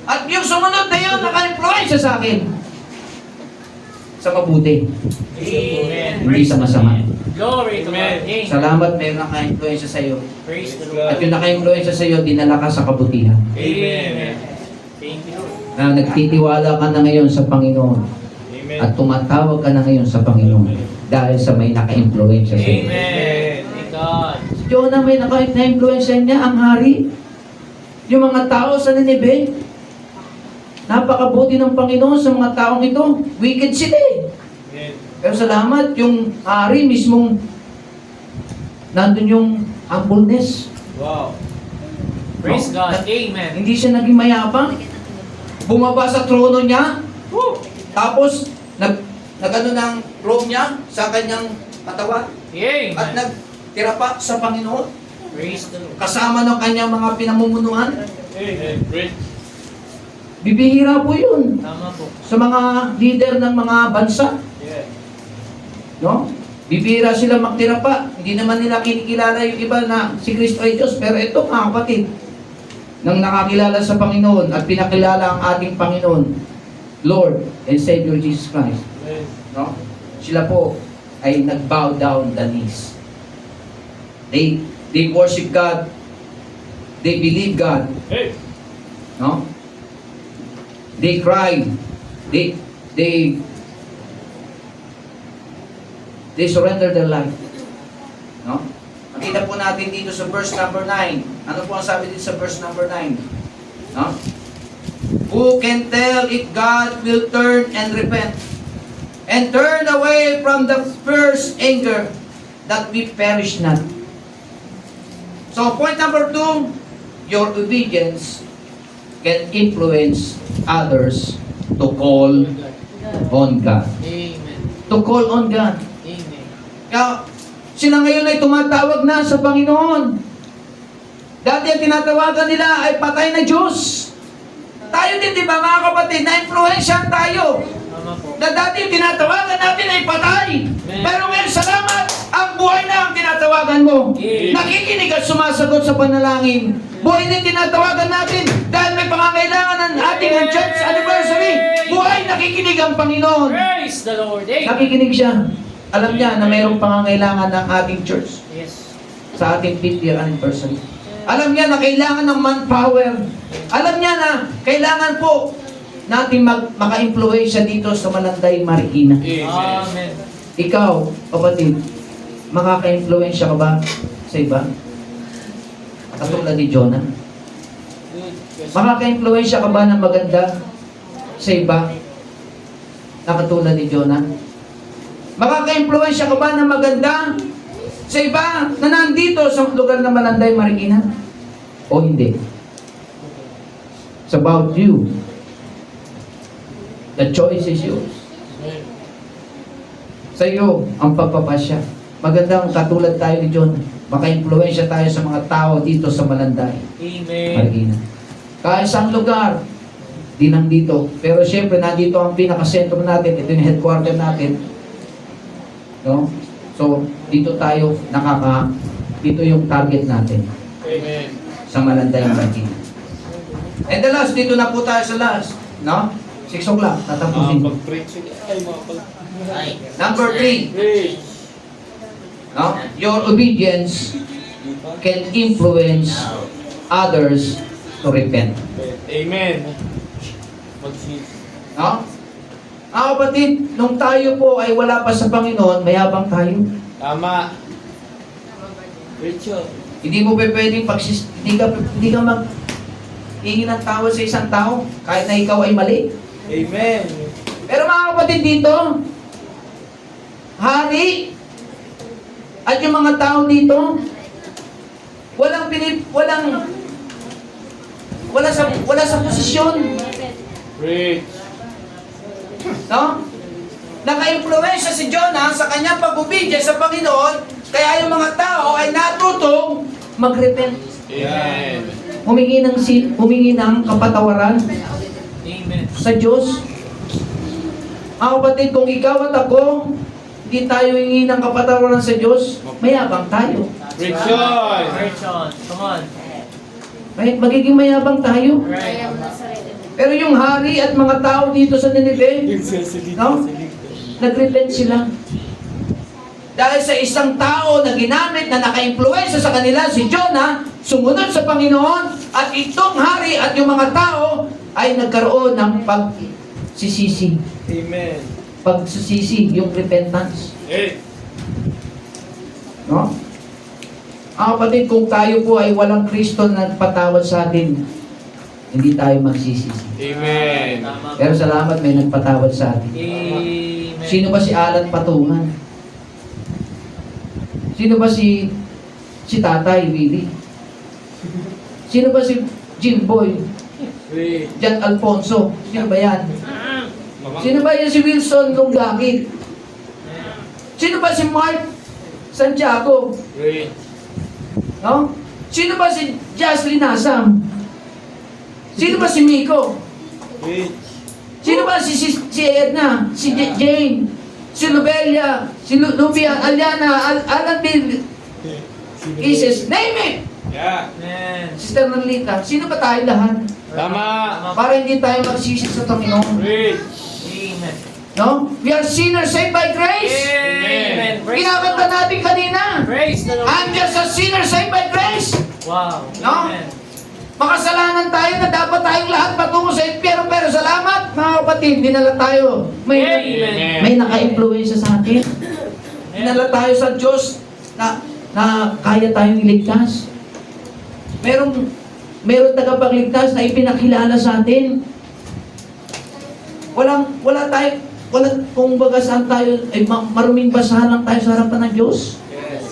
Speaker 5: At yung sumunod na yun, naka-influensya sa akin. Sa mabuti.
Speaker 4: Amen.
Speaker 5: Hindi sa masama.
Speaker 4: Glory to God. Amen.
Speaker 5: Salamat, may naka-influensya sa iyo.
Speaker 4: Praise the Lord.
Speaker 5: At yung naka-influensya sa iyo, dinala ka sa kabutihan.
Speaker 4: Amen. Thank you.
Speaker 5: Na nagtitiwala ka na ngayon sa Panginoon.
Speaker 3: Amen.
Speaker 5: At tumatawag ka na ngayon sa Panginoon. Dahil sa may naka-influensya sa iyo.
Speaker 4: Amen. Thank God.
Speaker 5: Jonah may na-influensya niya ang hari. Yung mga tao sa Nineveh, napakabuti ng Panginoon sa mga taong ito. Wicked sila eh.
Speaker 3: Amen.
Speaker 5: Pero salamat, yung hari mismong nandun yung humbleness.
Speaker 3: Wow.
Speaker 4: Praise God. Amen.
Speaker 5: Hindi siya naging mayabang. Bumaba sa trono niya. Tapos, nagano ng robe niya sa kanyang katawan.
Speaker 4: Amen.
Speaker 5: At nagtira pa sa Panginoon.
Speaker 4: Praise the Lord.
Speaker 5: Kasama ng kanyang mga pinamumunuan.
Speaker 3: Amen. Praise.
Speaker 5: Bibihira po yun
Speaker 4: Tama po.
Speaker 5: sa mga leader ng mga bansa.
Speaker 3: Yeah.
Speaker 5: No? Bibihira sila magtira pa. Hindi naman nila kinikilala yung iba na si Kristo ay Diyos. Pero ito mga kapatid, nang nakakilala sa Panginoon at pinakilala ang ating Panginoon, Lord and Savior Jesus Christ.
Speaker 3: Amen.
Speaker 5: No? Sila po ay nag-bow down the knees. They worship God. They believe God.
Speaker 3: Hey.
Speaker 5: No? They cried. They surrender their life. No? Makita po natin dito sa verse number 9. Ano po ang sabi dito sa verse number 9? No? Who can tell if God will turn and repent and turn away from the first anger that we perish not? So point number 2, your obedience can influence others to call on God.
Speaker 4: Amen.
Speaker 5: To call on God.
Speaker 4: Amen.
Speaker 5: Kaya sila ngayon ay tumatawag na sa Panginoon. Dati ang tinatawagan nila ay patay na Diyos. Tayo din, di ba mga kapatid, na-influensyahan tayo.
Speaker 4: Tama po.
Speaker 5: Na dati yung tinatawagan natin ay patay. Pero ngayon, salamat, ang buhay na ang tinatawagan mo.
Speaker 4: Amen.
Speaker 5: Nakikinig at sumasagot sa panalangin. Buhay din tinatawagan natin dahil may pangangailangan ng ating church anniversary. Buhay, nakikinig ang Panginoon.
Speaker 4: Praise the Lord. Amen.
Speaker 5: Nakikinig siya. Alam niya na mayroong pangangailangan ng ating church
Speaker 4: Yes.
Speaker 5: sa ating 5th year anniversary. Alam niya na kailangan ng manpower. Alam niya na kailangan po natin maka-influensya dito sa Malanday, Marikina.
Speaker 4: Amen.
Speaker 5: Ikaw, kapatid, makaka-influensya ka ba sa iba? Katulad ni Jonah. Makaka-influensya ka ba ng maganda sa iba? Na katulad ni Jonah? Makaka-influensya ka ba ng maganda sa iba na nandito sa lugar ng Malanday, Marikina? O hindi? It's about you. The choice is yours. Sa iyo ang pagpapasya. Magandang katulad tayo ni John. Maka-influensya tayo sa mga tao dito sa Malanday,
Speaker 4: Amen.
Speaker 5: Marikina. Kahit saan lugar, di lang dito. Pero siyempre, nandito ang pinaka-sentro natin. Ito yung headquarter natin. No? So, dito tayo dito yung target natin
Speaker 3: Amen.
Speaker 5: sa Malanday, Marikina. And the last, dito na po tayo sa last. No? 6 o'clock, tatapusin.
Speaker 3: Pag-preach. Ay, mga pag...
Speaker 5: Number 3,
Speaker 3: Preach.
Speaker 5: no? Your obedience can influence others to repent.
Speaker 3: Amen. Mag-preach.
Speaker 5: No? Kapatid, nung tayo po ay wala pa sa Panginoon, mayabang tayo.
Speaker 3: Tama. Preach.
Speaker 5: Hindi mo pwedeng hindi ka hingi ng tawad sa isang tao kahit na ikaw ay mali.
Speaker 3: Amen.
Speaker 5: Pero mga kapatid dito, hari at yung mga tao dito, wala sa posisyon,
Speaker 3: Preach.
Speaker 5: no? Naka-influensya si Jonah sa kanyang pag-ubidya sa Panginoon, kaya yung mga tao ay natutong mag-repent.
Speaker 3: Amen.
Speaker 5: Humingi ng kapatawaran
Speaker 4: Amen.
Speaker 5: sa Diyos. Mga kapatid, kung ikaw at ako, hindi tayo hingi ng kapatawaran sa Diyos, mayabang tayo.
Speaker 3: Preach on.
Speaker 4: Preach on. Come on.
Speaker 5: Magiging mayabang tayo.
Speaker 4: Right.
Speaker 5: Pero yung hari at mga tao dito sa Nineveh, no? Nag-repent sila. Dahil sa isang tao na ginamit na naka-influensya sa kanila, si Jonah, sumunod sa Panginoon, at itong hari at yung mga tao ay nagkaroon ng pagsisisi.
Speaker 3: Amen.
Speaker 5: Pagsisisi, yung repentance.
Speaker 3: Hey.
Speaker 5: No? Kapatid, kung tayo po ay walang Kristo na nagpatawad sa atin, hindi tayo magsisisi.
Speaker 3: Amen.
Speaker 5: Pero salamat may nagpatawad sa atin.
Speaker 4: Amen.
Speaker 5: Sino ba si Alan Patungan? Sino ba si Tatay Willie? Sino ba si Jimboy?
Speaker 3: Preach.
Speaker 5: Jan Alfonso? Sino ba yan? Sino ba yan si Wilson Lunggakit? Sino ba si Mark Santiago?
Speaker 3: Preach.
Speaker 5: No? Sino ba si Jaslyn Asam? Sino ba si Miko?
Speaker 3: Preach.
Speaker 5: Sino ba si Edna? Si Jane? Si Lobelia? Si Lubia? Aliana? Alan Bill? Isis? Name it!
Speaker 3: Yeah.
Speaker 4: Amen.
Speaker 5: Sister Nanlita? Sino ba tayo lahat?
Speaker 3: Tama.
Speaker 5: Para hindi tayo magsisi sa Panginoon.
Speaker 3: Preach.
Speaker 4: Amen.
Speaker 5: No? We are sinners saved by grace.
Speaker 4: Amen. Praise the
Speaker 5: Kinakanta
Speaker 4: Lord.
Speaker 5: natin kanina.
Speaker 4: Praise the Lord.
Speaker 5: I'm just a sinner saved by grace.
Speaker 4: Wow.
Speaker 5: No?
Speaker 4: Amen.
Speaker 5: Makasalanan tayo na dapat tayong lahat patungo sa impyerno, pero salamat mga kapatid, dinala tayo.
Speaker 4: Amen.
Speaker 5: May naka-influensya sa atin. Dinala tayo sa Diyos na kaya tayong iligtas. Meron tagapagligtas na ipinakilala sa atin. Kung baga saan tayo, maruming basahan lang tayo sa harapan ng Diyos.
Speaker 3: Yes.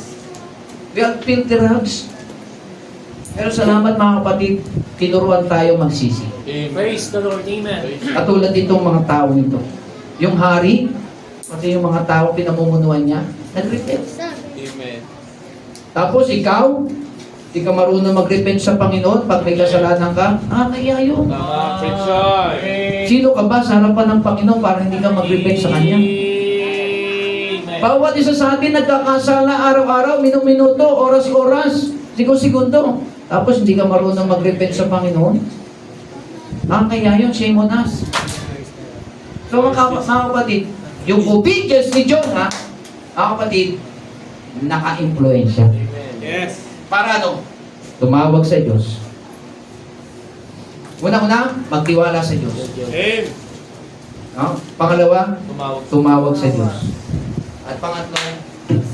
Speaker 5: We are filthy rags. Pero salamat mga kapatid, tinuruan tayo magsisi.
Speaker 3: Amen.
Speaker 4: Praise the Lord. Amen.
Speaker 5: Katulad itong mga tao nito. Yung hari, pati yung mga tao pinamumunuan niya, nag-repent.
Speaker 3: Amen.
Speaker 5: Tapos ikaw, di ka marunong mag-repent sa Panginoon pag may kasalanan ka, kaya yun.
Speaker 3: Tama. Preach on.
Speaker 5: Sino ka ba sa harapan ng Panginoon para hindi ka mag-repent sa Kanya?
Speaker 4: Amen.
Speaker 5: Bawat isa sa atin nagkakasala araw-araw, minuto, oras-oras, segundo. Tapos hindi ka marunong mag-repent sa Panginoon. Kaya yun, shame on us. So mga kapatid, yung obedience ni Jonah, mga kapatid, naka-influensya.
Speaker 3: Amen. Yes.
Speaker 5: Para ano? Tumawag sa Diyos. Una-una, magtiwala sa Diyos.
Speaker 3: Amen.
Speaker 5: No? Pangalawa,
Speaker 3: Tumawag.
Speaker 5: tumawag sa Diyos. At pangatlo,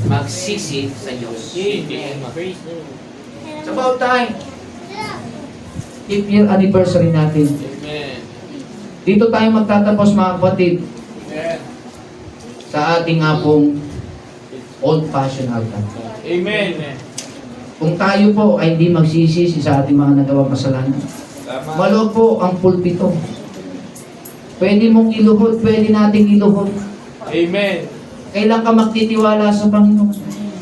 Speaker 5: magsisi sa Diyos.
Speaker 3: Amen.
Speaker 4: Praise the Lord.
Speaker 5: It's about time. 5th-year anniversary natin.
Speaker 3: Amen.
Speaker 5: Dito tayo magtatapos mga kapatid
Speaker 3: Amen.
Speaker 5: sa ating pong old-fashioned altar.
Speaker 3: Amen.
Speaker 5: Kung tayo po ay hindi magsisisi sa ating mga nagawang kasalanan,
Speaker 3: Tama.
Speaker 5: maluwag po ang pulpito. Pwede mong iluhod, pwede nating iluhod.
Speaker 3: Amen.
Speaker 5: Kailan ka magtitiwala sa Panginoon?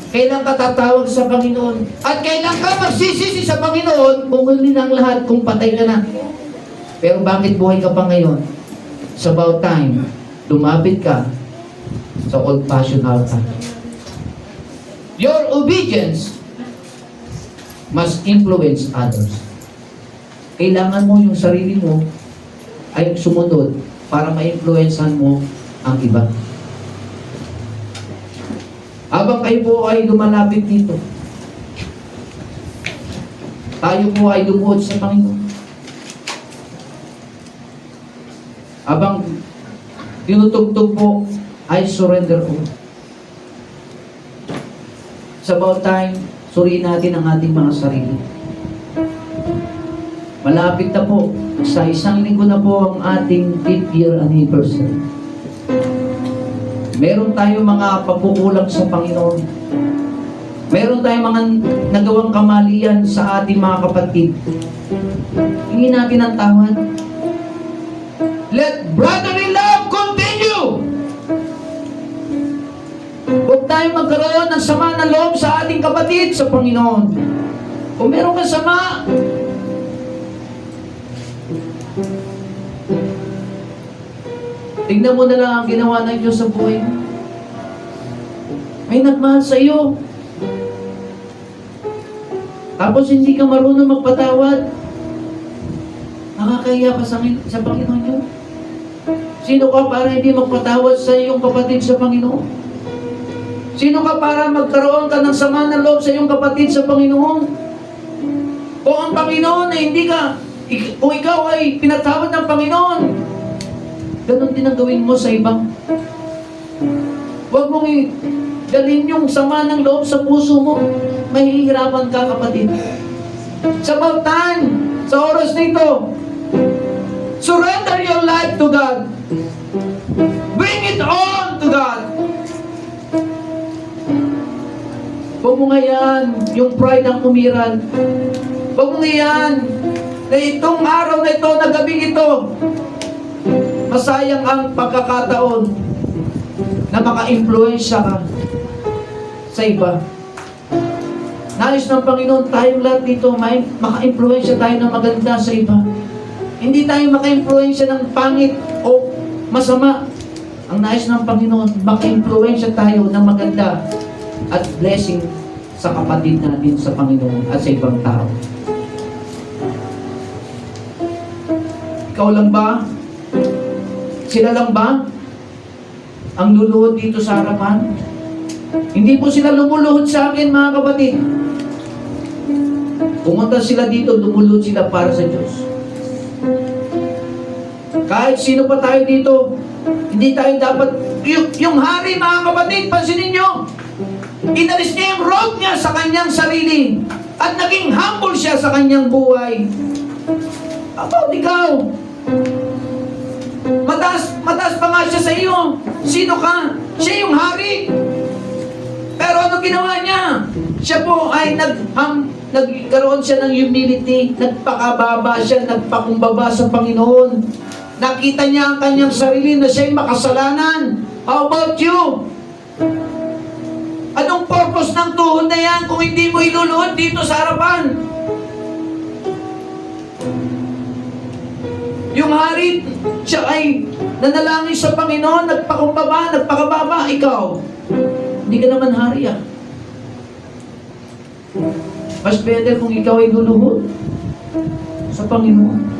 Speaker 5: Kailan ka tatawag sa Panginoon? At kailan ka magsisisi sa Panginoon kung huli ng lahat, kung patay ka na? Pero bakit buhay ka pa ngayon? It's about time, lumapit ka sa old-fashioned altar. Your obedience must influence others. Kailangan mo yung sarili mo ay sumunod para ma-influencehan mo ang iba. Habang kayo po ay lumalapit dito, tayo po ay lumuhod sa Panginoon. Habang tinutugtog po, I surrender all. It's about time, suriin natin ang ating mga sarili. Malapit na po, sa 1 linggo na po ang ating 5th-year anniversary. Meron tayong mga pagkukulang sa Panginoon. Meron tayong mga nagawang kamalian sa ating mga kapatid. Hingin natin ang tawad. Let brotherly love continue! Huwag tayong magkaroon ng sama ng loob sa ating kapatid sa Panginoon. Kung meron kang sama, tignan mo na lang ang ginawa ng Diyos sa buhay mo. May nagmahal sa iyo. Tapos hindi ka marunong magpatawad. Nakakahiya ka sa Panginoon yun. Sino ka para hindi magpatawad sa iyong kapatid sa Panginoon? Sino ka para magkaroon ka ng sama ng loob sa iyong kapatid sa Panginoon? Kung ang Panginoon ay kung ikaw ay pinatawad ng Panginoon, ganon din ang gawin mo sa ibang. Huwag mong dalhin yung sama ng loob sa puso mo. mahihirapan ka, kapatid. Sa about time, sa oras nito, surrender your life to God. Bring it on to God. Huwag mo ngayon yung pride ang umiral. Huwag mo ngayon na itong araw na ito, na gabing ito, masayang ang pagkakataon na maka-impluensya ka sa iba. Nais ng Panginoon tayong lahat dito, may maka-impluensya tayo ng maganda sa iba. Hindi tayo maka-impluensya ng pangit o masama. Ang nais ng Panginoon, maka-impluensya tayo ng maganda at blessing sa kapatid natin sa Panginoon at sa ibang tao. Ikaw lang ba? Sila lang ba ang luluhod dito sa harapan? Hindi po sila lumuluhod sa akin, mga kapatid. Pumunta sila dito, lumuluhod sila para sa Diyos. Kahit sino pa tayo dito, hindi tayo dapat, yung hari, mga kapatid, pansinin nyo, inalis niya yung robe niya sa kanyang sarili at naging humble siya sa kanyang buhay. About ikaw, mataas pa nga siya sa iyo. Sino ka? Siya yung hari. Pero ano ginawa niya? Siya po ay nagkaroon siya ng humility, nagpakababa siya, nagpakumbaba sa Panginoon. Nakita niya ang kanyang sarili na siya'y makasalanan. How about you? Anong purpose ng tuhod na yan kung hindi mo iluluhod dito sa harapan? Yung hari, siya ay nanalangin sa Panginoon, nagpakumbaba, nagpakababa. Ikaw, hindi ka naman hari ah. Mas better kung ikaw ay luluhod sa Panginoon.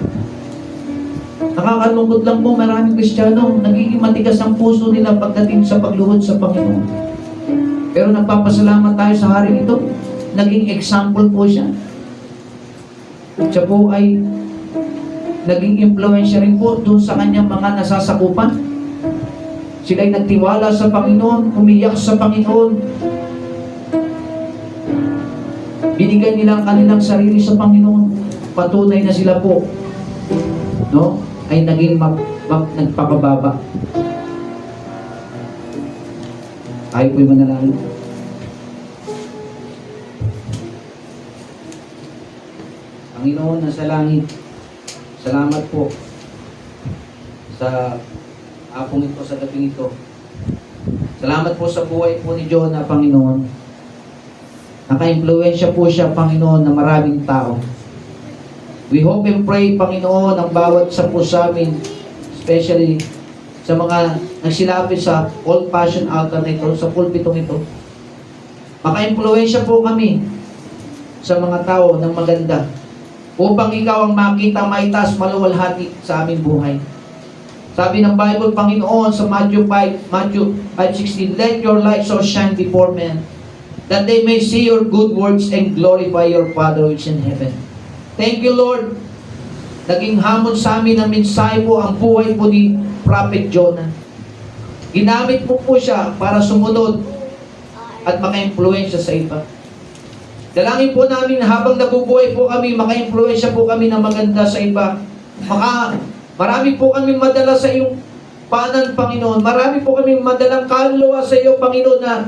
Speaker 5: Nakakalungkot lang po, maraming Kristiyano, nagiging matigas ang puso nila pagdating sa pagluhod sa Panginoon. Pero nagpapasalamat tayo sa hari ito. Naging example po siya. Siya po ay naging impluensya rin po doon sa kanyang mga nasasakupan. Sila'y nagtiwala sa Panginoon, umiyak sa Panginoon. Binigay nila ang kanilang sarili sa Panginoon. Patunay na sila po, no, ay naging nagpakababa. Tayo po'y manalangin. Panginoon, nasa langit, salamat po sa apong ito, sa gabing ito. Salamat po sa buhay po ni Jonah, Panginoon. Naka-impluensya po siya, Panginoon, ng maraming tao. We hope and pray, Panginoon, ang bawat sa po sa amin, especially sa mga nagsilapit sa Old Passion Altar na ito, sa pulpitong ito. Maka-impluensya po kami sa mga tao ng maganda upang ikaw ang makita, maitaas, maluwalhati sa aming buhay. Sabi ng Bible, Panginoon, sa Matthew 5:16, let your light so shine before men, that they may see your good works and glorify your Father which is in heaven. Thank you, Lord. Naging hamon sa amin ng mensahe po ang buhay po ni Prophet Jonah. Ginamit po siya para sumunod at maka-impluensya sa iba. Dalangin po namin habang nabubuhay po kami, maka-impluensya po kami ng maganda sa iba. Marami po kami madala sa iyong paanan, Panginoon. Marami po kami madalang kaluluwa sa iyo, Panginoon, na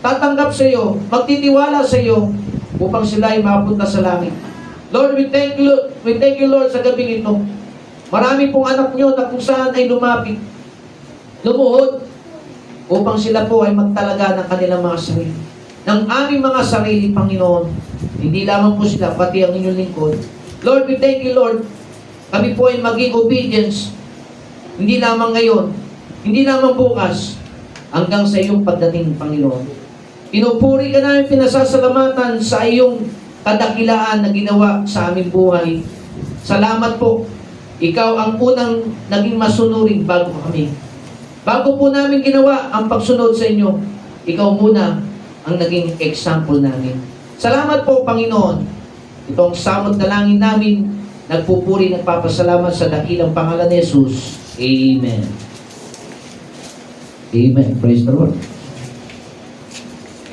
Speaker 5: tatanggap sa iyo, magtitiwala sa iyo upang sila ay mapunta sa langit. Lord, we thank you, Lord, sa gabing ito. Marami pong anak nyo na kung saan ay lumuhod upang sila po ay magtalaga ng kanilang mga sarili. Ng aming mga sarili, Panginoon. Hindi lamang po sila, pati ang inyong lingkod. Lord, we thank you, Lord. Kami po ay maging obedience. Hindi lamang ngayon, hindi lamang bukas, hanggang sa iyong pagdating, Panginoon. Pinupuri ka namin, pinasasalamatan sa iyong kadakilaan na ginawa sa aming buhay. Salamat po. Ikaw ang unang naging masunurin bago kami. Bago po namin ginawa ang pagsunod sa inyo, ikaw muna ang naging example namin. Salamat po, Panginoon. Itong samot na langin namin, nagpupuri, nagpapasalamat sa dakilang pangalan ni Jesus. Amen. Amen. Praise the Lord.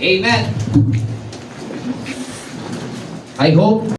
Speaker 5: Amen. I hope